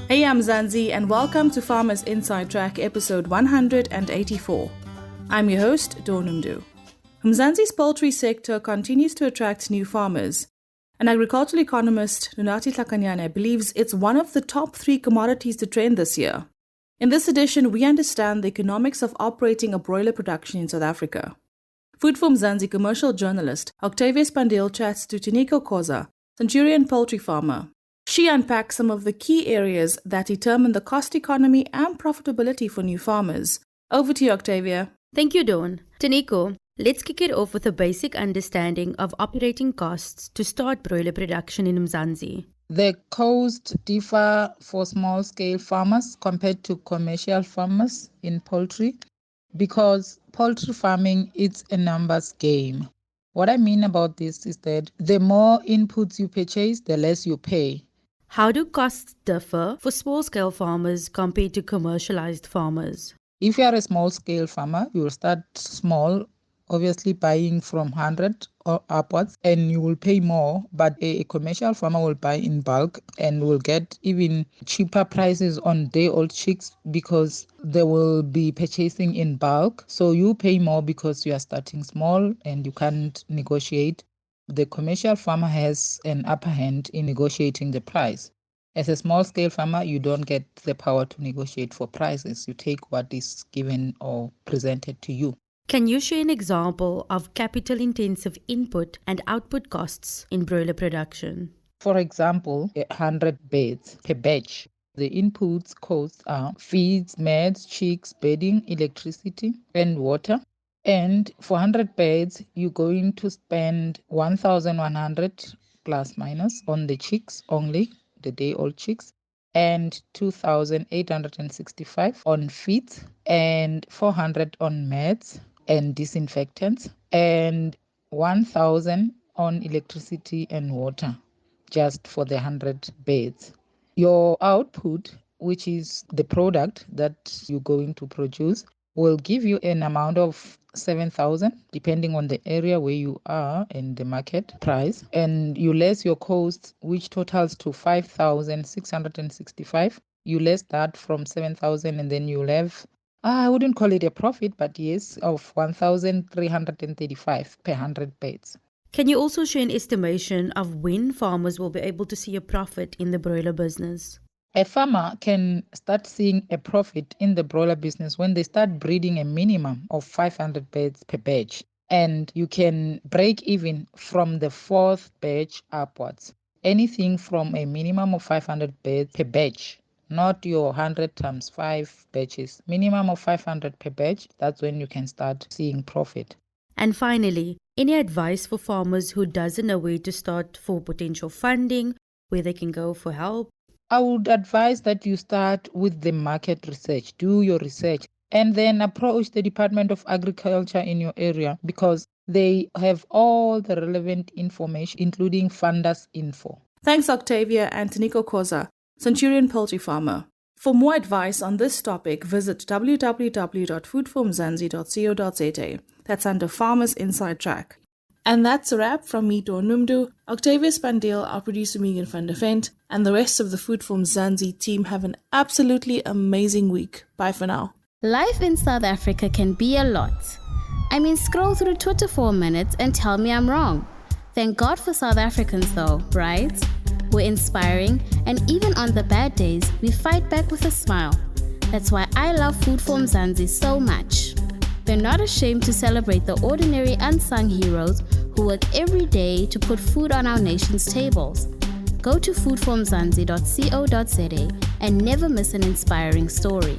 Hey, I'm Mzansi, and welcome to Farmers Inside Track, episode 184. I'm your host, Dawn. Mzansi's poultry sector continues to attract new farmers. An agricultural economist, Lunathi Hlakanyane, believes it's one of the top 3 commodities to trend this year. In this edition, we understand the economics of operating a broiler production in South Africa. For Mzansi commercial journalist Octavia Spandiel chats to Tinyiko Khoza, centurion poultry farmer. She unpacks some of the key areas that determine the cost economy and profitability for new farmers. Over to you, Octavia. Thank you, Dawn. Tinyiko, let's kick it off with a basic understanding of operating costs to start broiler production in Mzansi. The costs differ for small-scale farmers compared to commercial farmers in poultry because poultry farming is a numbers game. What I mean about this is that the more inputs you purchase, the less you pay. How do costs differ for small-scale farmers compared to commercialized farmers? If you are a small-scale farmer, you will start small, obviously buying from 100 or upwards, and you will pay more, but a commercial farmer will buy in bulk and will get even cheaper prices on day-old chicks because they will be purchasing in bulk. So you pay more because you are starting small and you can't negotiate. The commercial farmer has an upper hand in negotiating the price. As a small-scale farmer, you don't get the power to negotiate for prices. You take what is given or presented to you. Can you share an example of capital-intensive input and output costs in broiler production? For example, 100 beds per batch. The inputs costs are feeds, meds, chicks, bedding, electricity, and water. And for 100 beds, you're going to spend 1,100 plus minus on the chicks only, the day-old chicks, and 2,865 on feeds, and 400 on meds and disinfectants, and 1,000 on electricity and water, just for the 100 beds. Your output, which is the product that you're going to produce, will give you an amount of 7,000, depending on the area where you are and the market price. And you less your cost, which totals to 5,665. You less that from 7,000, and then you'll have, I wouldn't call it a profit, but yes, of 1,335 per 100 beds. Can you also share an estimation of when farmers will be able to see a profit in the broiler business? A farmer can start seeing a profit in the broiler business when they start breeding a minimum of 500 birds per batch. And you can break even from the 4th batch upwards. Anything from a minimum of 500 birds per batch, not your 100 times 5 batches. Minimum of 500 per batch, that's when you can start seeing profit. And finally, any advice for farmers who doesn't know where to start for potential funding, where they can go for help? I would advise that you start with the market research. Do your research and then approach the Department of Agriculture in your area because they have all the relevant information, including funders info. Thanks, Octavia and Tinyiko Khoza, centurion poultry farmer. For more advice on this topic, visit www.foodformzansi.co.za. That's under Farmers Inside Track. And that's a wrap from me, Dawn, Octavia Spandiel, our producer Megan van der Vent, and the rest of the Food for Mzansi team. Have an absolutely amazing week. Bye for now. Life in South Africa can be a lot. Scroll through Twitter for a minute and tell me I'm wrong. Thank God for South Africans though, right? We're inspiring, and even on the bad days, we fight back with a smile. That's why I love Food for Mzansi so much. They're not ashamed to celebrate the ordinary unsung heroes who work every day to put food on our nation's tables. Go to foodformzansi.co.za and never miss an inspiring story.